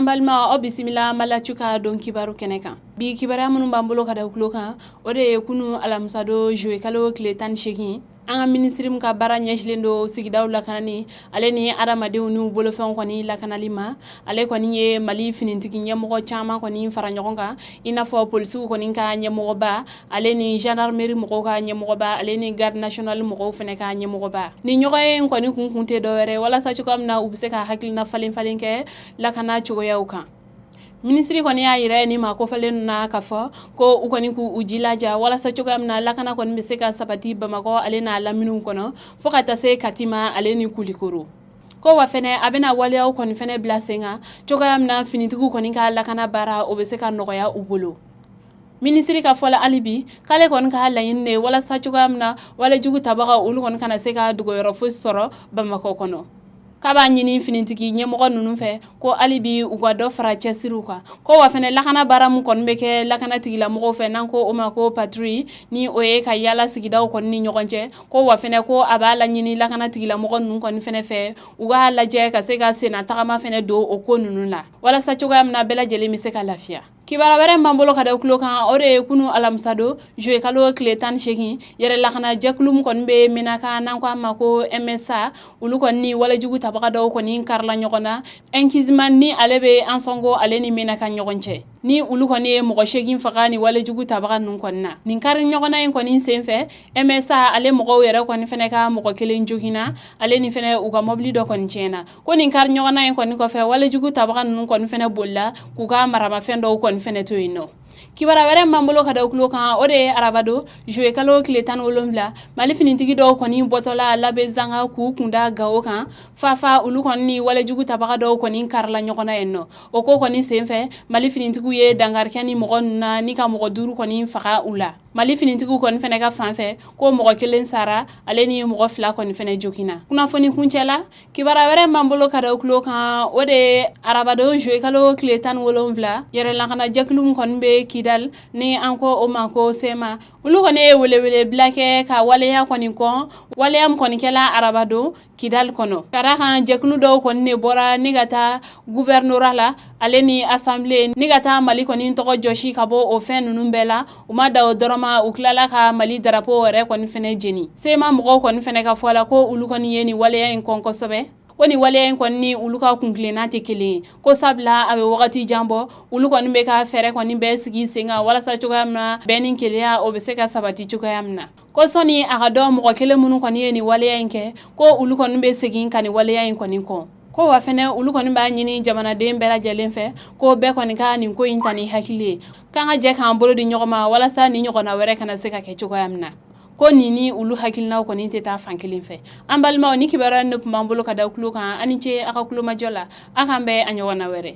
an balima o bisimila malachuka don kibaru kene kan bi kibara munun bambolo kada kulo kan o de kunu alamsado jouer kalo kletan sheki an ministrim ka bara nyeslen do sigidaw lakanani ale ni adamadenw ni bolo fen koni lakanali ma ale koni ye mali finintigi nyemoko chama koni fara nyogon kan inafo police koni ka nyemoko ba ale ni gendarmerie moko ka nyemoko ba ale ni garde national moko fene ka nyemoko ba ni nyogoy koni kunkunte do were wala sa chukam na ubse ka hakilina falen ke lakana chugoyaw kan ministri koni ya yire ni ma ko falen na kafo ko ukoni ku ujilaja wala sa chogam na lakana koni be se ka sabati bamako ale na laminu kono fokata se katima ale ni kulikoro ko wa fene abena waliya koni fene blasenga chogam na finitigu koni ka lakana bara o be se ka nogoya ubolo ministri ka fola alibi kale kon ka layinne wala sa chogam na wala jugu tabaga ulu kon kana se ka dugo yoro fo soro bamako kono kaba nyini finitigi nyemogo nunu fe ko alibi uga do fara chesiru ko wa fene lakana baramu kon beke lakana tigila mogo fe nanko o ma ko patrouille ni oye ka yala sigida ko ni nyogonje ko wa fene ko abala nyini lakana tigila mogo nunu kon fene fe uga la je ka se ka sena tagama fene do o ko nunu la wala sa choga amna bela jeli mi se ka lafia kibara were mbambolo kada kulo kan ore kunu alamsado jouer kalo kletan sheki yere lakana jaklum kon be minaka nanko amako MSA ulu kon ni wala jugu tabaga do kon ni karla nyogona enkizman ni alebe ansongo ale ni minaka nyogonche ni ulu kon ni mo sheki fakani wala jugu tabaga nun konna nin kar nyogona en kon ni senfe MSA ale mo yere kon fene ka mo kelen jogina ale ni fene uga mobli do kon chena ko nin kar nyogona en kon ko fe wala jugu tabaga nun kon fene bolla ku ka marama fendo kon fene to ino kibara were mbambolo kada kulo kan ode arabado jouer kalo kletan wolomla mali finitigi do koni botola labe zanga ku kunda gawo kan fafa ulu koni wala jugu tabaga do koni karla nyokona enno o ko koni senfe mali finitigu ye dangar kani mo na ni ka mo duru koni faka ula mali finitigu koni fene ka fanfe ko mo kelen sara ale ni mo fla koni fene jokina kuna foni kunchela kibara were mbambolo kada kulo kan ode arabado jouer kalo kletan wolomla yere la kana jaklum kon be kidal ni anko o mako sema ulu kone wele blake ka waleya koni kon waleyam koni kela arabado kidal kono kara kan jeklu do kon ne bora nigata gouverneur la ale ni assemblée nigata mali koni to joshi kabo o fen numbela uma da doroma uklala ka mali drapeau re koni fene jeni sema mo koni fene ka fola ko ulu koni yeni waleya en kon ko sobe woni waleya kon ni uluka kunklena te kele ko sabla abe wakati jambo uluko nimbe ka fere kon nimbe sigi senga wala sa chogamna benin kelea obeseka sabati chogamna ko soni agado mo kele munu kon ni waleya enke ko uluko nimbe sigi kan waleya en kon ko wa fene uluko nimba nyini jamana de mbela jalen fe ko be kon ka ni ko intani hakile kanga je kan bolo di nyogoma wala sa ni nyogona were kana seka ke chogamna ko nini ulu hakilna ko ni teta fankilin fe ambalma ni kibara no pambolo kada kulo kan aniche aka kulo majola aka mbe anyona were